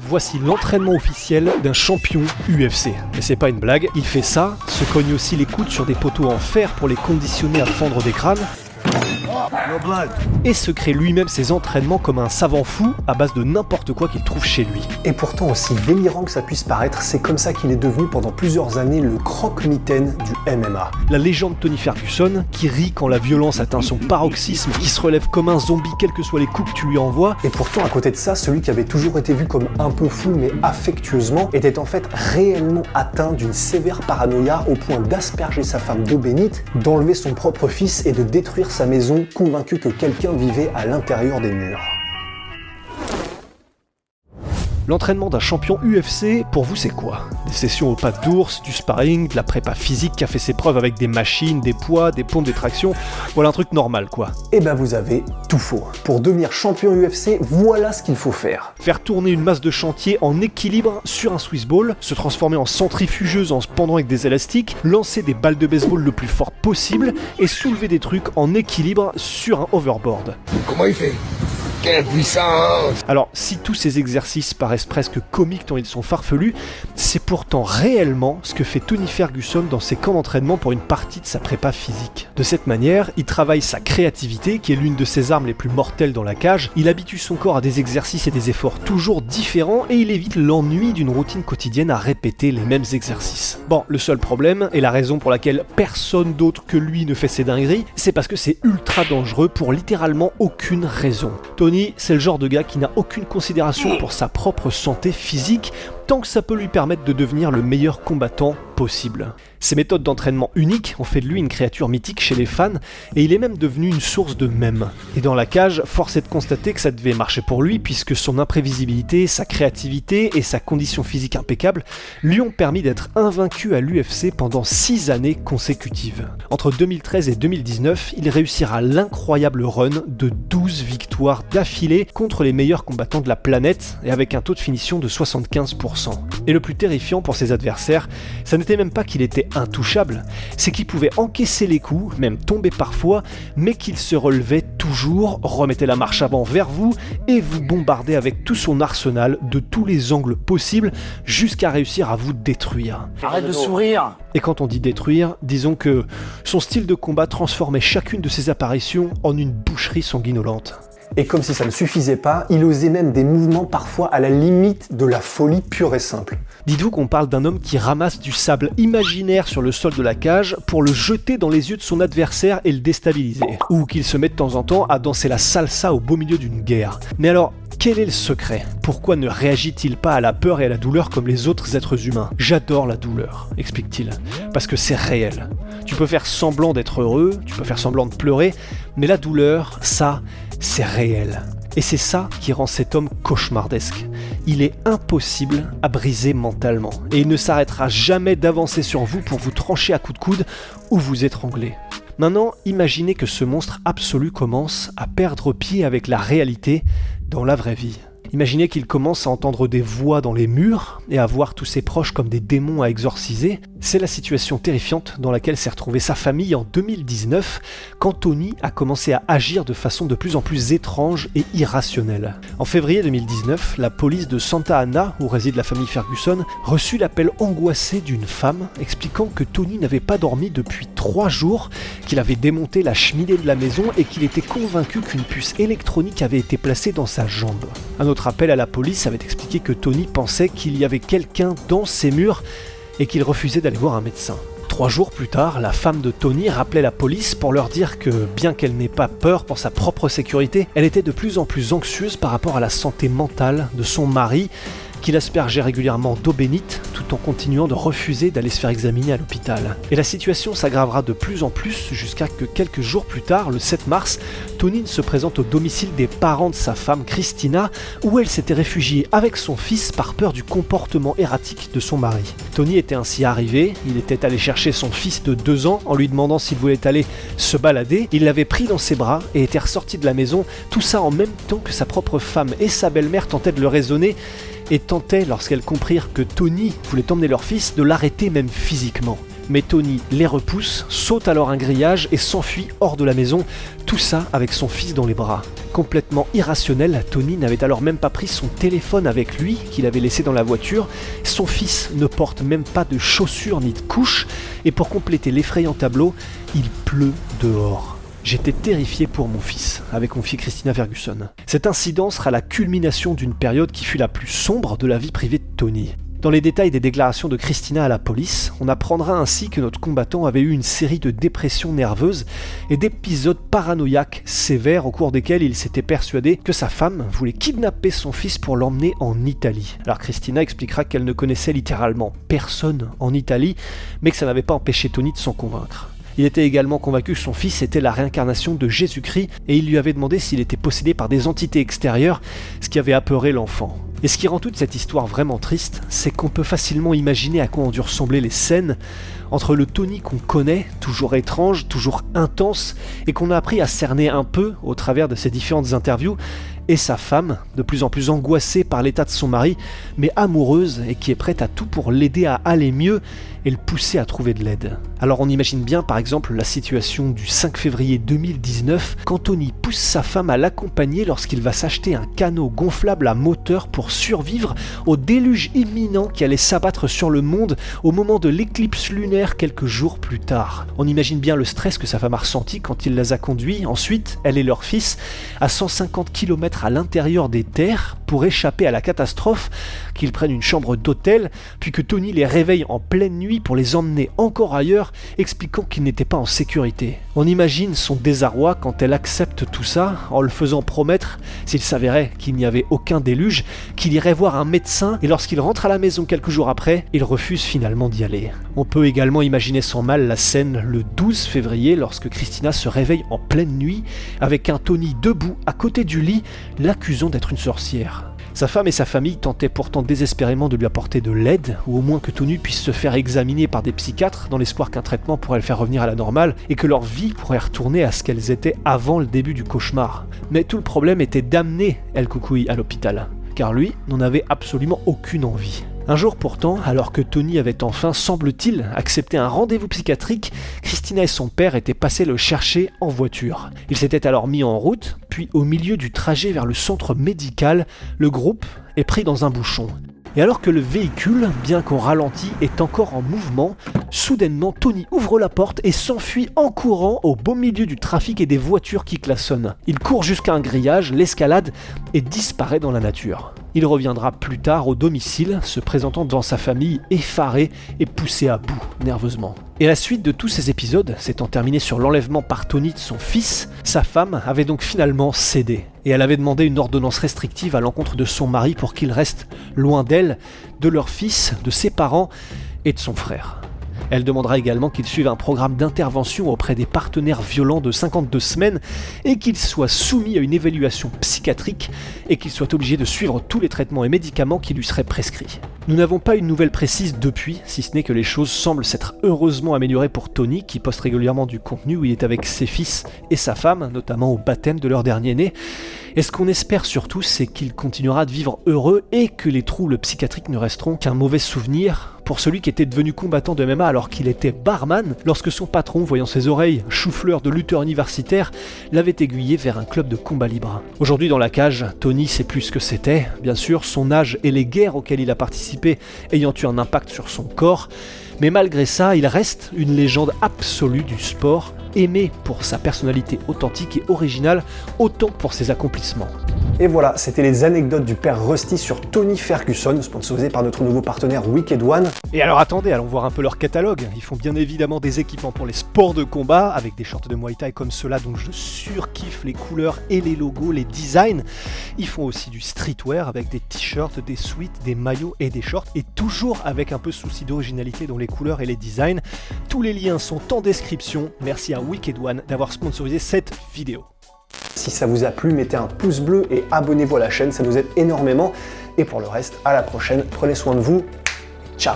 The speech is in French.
voici l'entraînement officiel d'un champion UFC. Mais c'est pas une blague, il fait ça, se cogne aussi les coudes sur des poteaux en fer pour les conditionner à fendre des crânes, et se crée lui-même ses entraînements comme un savant fou à base de n'importe quoi qu'il trouve chez lui. Et pourtant, aussi délirant que ça puisse paraître, c'est comme ça qu'il est devenu pendant plusieurs années le croque-mitaine du MMA. La légende Tony Ferguson, qui rit quand la violence atteint son paroxysme, qui se relève comme un zombie quels que soient les coups que tu lui envoies. Et pourtant, à côté de ça, celui qui avait toujours été vu comme un peu fou mais affectueusement, était en fait réellement atteint d'une sévère paranoïa au point d'asperger sa femme d'eau bénite, d'enlever son propre fils et de détruire sa maison, convaincu que quelqu'un vivait à l'intérieur des murs. L'entraînement d'un champion UFC, pour vous c'est quoi? Des sessions aux pattes d'ours, du sparring, de la prépa physique qui a fait ses preuves avec des machines, des poids, des pompes, des tractions, voilà un truc normal quoi. Eh ben vous avez tout faux. Pour devenir champion UFC, voilà ce qu'il faut faire. Faire tourner une masse de chantier en équilibre sur un Swiss ball, se transformer en centrifugeuse en se pendant avec des élastiques, lancer des balles de baseball le plus fort possible et soulever des trucs en équilibre sur un overboard. Comment il fait? Quelle puissance! Alors, si tous ces exercices paraissent presque comiques tant ils sont farfelus, c'est pourtant réellement ce que fait Tony Ferguson dans ses camps d'entraînement pour une partie de sa prépa physique. De cette manière, il travaille sa créativité, qui est l'une de ses armes les plus mortelles dans la cage, il habitue son corps à des exercices et des efforts toujours différents, et il évite l'ennui d'une routine quotidienne à répéter les mêmes exercices. Bon, le seul problème, et la raison pour laquelle personne d'autre que lui ne fait ces dingueries, c'est parce que c'est ultra dangereux pour littéralement aucune raison. Tony, c'est le genre de gars qui n'a aucune considération pour sa propre santé physique, tant que ça peut lui permettre de devenir le meilleur combattant possible. Ses méthodes d'entraînement uniques ont fait de lui une créature mythique chez les fans, et il est même devenu une source de mèmes. Et dans la cage, force est de constater que ça devait marcher pour lui, puisque son imprévisibilité, sa créativité et sa condition physique impeccable lui ont permis d'être invaincu à l'UFC pendant 6 années consécutives. Entre 2013 et 2019, il réussira l'incroyable run de 12 victoires d'affilée contre les meilleurs combattants de la planète, et avec un taux de finition de 75%. Et le plus terrifiant pour ses adversaires, ça n'était même pas qu'il était intouchable, c'est qu'il pouvait encaisser les coups, même tomber parfois, mais qu'il se relevait toujours, remettait la marche avant vers vous et vous bombardait avec tout son arsenal de tous les angles possibles jusqu'à réussir à vous détruire. Arrête de sourire! Et quand on dit détruire, disons que son style de combat transformait chacune de ses apparitions en une boucherie sanguinolente. Et comme si ça ne suffisait pas, il osait même des mouvements parfois à la limite de la folie pure et simple. Dites-vous qu'on parle d'un homme qui ramasse du sable imaginaire sur le sol de la cage pour le jeter dans les yeux de son adversaire et le déstabiliser. Ou qu'il se met de temps en temps à danser la salsa au beau milieu d'une guerre. Mais alors, quel est le secret? Pourquoi ne réagit-il pas à la peur et à la douleur comme les autres êtres humains? J'adore la douleur, explique-t-il, parce que c'est réel. Tu peux faire semblant d'être heureux, tu peux faire semblant de pleurer, mais la douleur, ça, c'est réel. Et c'est ça qui rend cet homme cauchemardesque. Il est impossible à briser mentalement, et il ne s'arrêtera jamais d'avancer sur vous pour vous trancher à coups de coude ou vous étrangler. Maintenant, imaginez que ce monstre absolu commence à perdre pied avec la réalité dans la vraie vie. Imaginez qu'il commence à entendre des voix dans les murs et à voir tous ses proches comme des démons à exorciser. C'est la situation terrifiante dans laquelle s'est retrouvée sa famille en 2019 quand Tony a commencé à agir de façon de plus en plus étrange et irrationnelle. En février 2019, la police de Santa Ana, où réside la famille Ferguson, reçut l'appel angoissé d'une femme expliquant que Tony n'avait pas dormi depuis 3 jours, qu'il avait démonté la cheminée de la maison et qu'il était convaincu qu'une puce électronique avait été placée dans sa jambe. Un autre appel à la police avait expliqué que Tony pensait qu'il y avait quelqu'un dans ses murs et qu'il refusait d'aller voir un médecin. 3 jours plus tard, la femme de Tony rappelait la police pour leur dire que, bien qu'elle n'ait pas peur pour sa propre sécurité, elle était de plus en plus anxieuse par rapport à la santé mentale de son mari, qu'il aspergeait régulièrement d'eau bénite tout en continuant de refuser d'aller se faire examiner à l'hôpital. Et la situation s'aggravera de plus en plus jusqu'à que quelques jours plus tard, le 7 mars, Tony se présente au domicile des parents de sa femme Christina, où elle s'était réfugiée avec son fils par peur du comportement erratique de son mari. Tony était ainsi arrivé, il était allé chercher son fils de 2 ans en lui demandant s'il voulait aller se balader, il l'avait pris dans ses bras et était ressorti de la maison, tout ça en même temps que sa propre femme et sa belle-mère tentaient de le raisonner et tentaient, lorsqu'elles comprirent que Tony voulait emmener leur fils, de l'arrêter même physiquement. Mais Tony les repousse, saute alors un grillage et s'enfuit hors de la maison, tout ça avec son fils dans les bras. Complètement irrationnel, Tony n'avait alors même pas pris son téléphone avec lui, qu'il avait laissé dans la voiture. Son fils ne porte même pas de chaussures ni de couches, et pour compléter l'effrayant tableau, il pleut dehors. J'étais terrifié pour mon fils, avait confié Christina Ferguson. Cet incident sera la culmination d'une période qui fut la plus sombre de la vie privée de Tony. Dans les détails des déclarations de Christina à la police, on apprendra ainsi que notre combattant avait eu une série de dépressions nerveuses et d'épisodes paranoïaques sévères au cours desquels il s'était persuadé que sa femme voulait kidnapper son fils pour l'emmener en Italie. Alors Christina expliquera qu'elle ne connaissait littéralement personne en Italie, mais que ça n'avait pas empêché Tony de s'en convaincre. Il était également convaincu que son fils était la réincarnation de Jésus-Christ et il lui avait demandé s'il était possédé par des entités extérieures, ce qui avait apeuré l'enfant. Et ce qui rend toute cette histoire vraiment triste, c'est qu'on peut facilement imaginer à quoi ont dû ressembler les scènes entre le Tony qu'on connaît, toujours étrange, toujours intense, et qu'on a appris à cerner un peu au travers de ses différentes interviews, et sa femme, de plus en plus angoissée par l'état de son mari, mais amoureuse et qui est prête à tout pour l'aider à aller mieux et le pousser à trouver de l'aide. Alors on imagine bien par exemple la situation du 5 février 2019 quand Tony pousse sa femme à l'accompagner lorsqu'il va s'acheter un canot gonflable à moteur pour survivre au déluge imminent qui allait s'abattre sur le monde au moment de l'éclipse lunaire quelques jours plus tard. On imagine bien le stress que sa femme a ressenti quand il les a conduits, ensuite, elle et leur fils, à 150 km à l'intérieur des terres pour échapper à la catastrophe, qu'ils prennent une chambre d'hôtel, puis que Tony les réveille en pleine nuit pour les emmener encore ailleurs, expliquant qu'ils n'étaient pas en sécurité. On imagine son désarroi quand elle accepte tout ça, en le faisant promettre, s'il s'avérait qu'il n'y avait aucun déluge, qu'il irait voir un médecin, et lorsqu'il rentre à la maison quelques jours après, il refuse finalement d'y aller. On peut également imaginer sans mal la scène le 12 février, lorsque Christina se réveille en pleine nuit, avec un Tony debout à côté du lit, l'accusant d'être une sorcière. Sa femme et sa famille tentaient pourtant désespérément de lui apporter de l'aide, ou au moins que Tony puisse se faire examiner par des psychiatres dans l'espoir qu'un traitement pourrait le faire revenir à la normale et que leur vie pourrait retourner à ce qu'elles étaient avant le début du cauchemar. Mais tout le problème était d'amener El Koukoui à l'hôpital, car lui n'en avait absolument aucune envie. Un jour pourtant, alors que Tony avait enfin, semble-t-il, accepté un rendez-vous psychiatrique, Christina et son père étaient passés le chercher en voiture. Ils s'étaient alors mis en route, puis au milieu du trajet vers le centre médical, le groupe est pris dans un bouchon. Et alors que le véhicule, bien qu'au ralenti, est encore en mouvement, soudainement Tony ouvre la porte et s'enfuit en courant au beau milieu du trafic et des voitures qui klaxonnent. Il court jusqu'à un grillage, l'escalade et disparaît dans la nature. Il reviendra plus tard au domicile, se présentant devant sa famille effaré et poussé à bout, nerveusement. Et la suite de tous ces épisodes s'étant terminée sur l'enlèvement par Tony de son fils, sa femme avait donc finalement cédé. Et elle avait demandé une ordonnance restrictive à l'encontre de son mari pour qu'il reste loin d'elle, de leur fils, de ses parents et de son frère. Elle demandera également qu'il suive un programme d'intervention auprès des partenaires violents de 52 semaines et qu'il soit soumis à une évaluation psychiatrique et qu'il soit obligé de suivre tous les traitements et médicaments qui lui seraient prescrits. Nous n'avons pas une nouvelle précise depuis, si ce n'est que les choses semblent s'être heureusement améliorées pour Tony qui poste régulièrement du contenu où il est avec ses fils et sa femme, notamment au baptême de leur dernier-né. Et ce qu'on espère surtout, c'est qu'il continuera de vivre heureux et que les troubles psychiatriques ne resteront qu'un mauvais souvenir pour celui qui était devenu combattant de MMA alors qu'il était barman, lorsque son patron, voyant ses oreilles chou-fleur de lutteur universitaire, l'avait aiguillé vers un club de combat libre. Aujourd'hui dans la cage, Tony sait plus ce que c'était, bien sûr, son âge et les guerres auxquelles il a participé ayant eu un impact sur son corps, mais malgré ça, il reste une légende absolue du sport, aimé pour sa personnalité authentique et originale, autant que pour ses accomplissements. Et voilà, c'était les anecdotes du père Rusty sur Tony Ferguson, sponsorisé par notre nouveau partenaire Wicked One. Et alors attendez, allons voir un peu leur catalogue. Ils font bien évidemment des équipements pour les sports de combat, avec des shorts de Muay Thai comme ceux-là, dont je surkiffe les couleurs et les logos, les designs. Ils font aussi du streetwear avec des t-shirts, des sweats, des maillots et des shorts, et toujours avec un peu souci d'originalité dans les couleurs et les designs. Tous les liens sont en description. Merci à Wicked One d'avoir sponsorisé cette vidéo. Si ça vous a plu, mettez un pouce bleu et abonnez-vous à la chaîne, ça nous aide énormément. Et pour le reste, à la prochaine, prenez soin de vous, ciao!